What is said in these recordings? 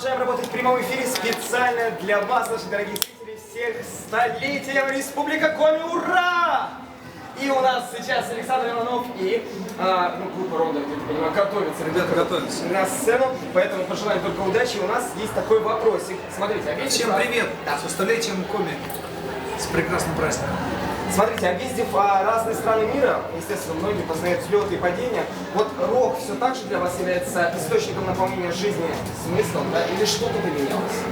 Продолжаем работать в прямом эфире специально для вас, наши дорогие зрители, всех столетием Республика Коми. Ура! И у нас сейчас Александр Иванов и группа Ронда, я понимаю, готовятся, ребята, готовятся на сцену, поэтому пожелаем только удачи. У нас есть такой вопросик. Смотрите, Всем привет! Да. Со столетием Коми. С прекрасным праздником. Смотрите, объездив разные страны мира, естественно, многие познают взлеты и падения. Вот рок все так же для вас является источником наполнения жизни смыслом, да? Или что-то поменялось?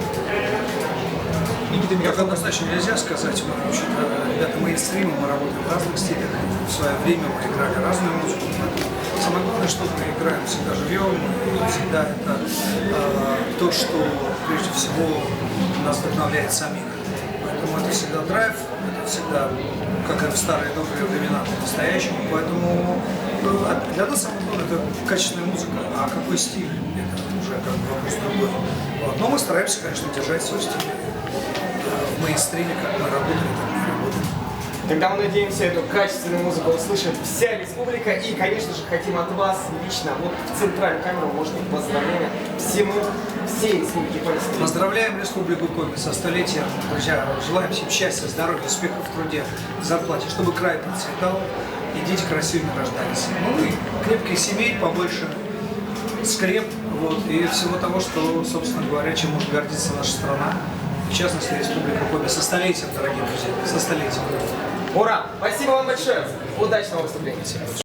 Никита, как однозначно нельзя сказать. Мы, вообще-то, ребята, мейнстримы, мы работаем в разных стилях. В свое время мы играли разную музыку. Самое главное, что мы играем всегда живем, и всегда это то, что прежде всего нас вдохновляет самих. Поэтому это всегда драйв, это всегда, как и в старые добрые времена, по-настоящему. Поэтому для нас самое главное это качественная музыка, а какой стиль, это уже как бы вопрос другой. Вот. Но мы стараемся, конечно, держать свой стиль в мейнстриме, как мы работали, так мы и работаем. Тогда мы надеемся, эту качественную музыку услышит вся республика. И, конечно же, хотим от вас лично, вот в центральную камеру, можно поздравления всей республике Коми. Поздравляем Республику Коми со столетием, друзья. Желаем всем счастья, здоровья, успехов в труде, зарплате, чтобы край процветал и дети красивыми рождались. Ну и крепких семей побольше, скреп, вот, и всего того, что, собственно говоря, чем может гордиться наша страна. В частности, Республика Коми. Со столетием, дорогие друзья, со столетием. Ура! Спасибо вам большое! Удачного выступления!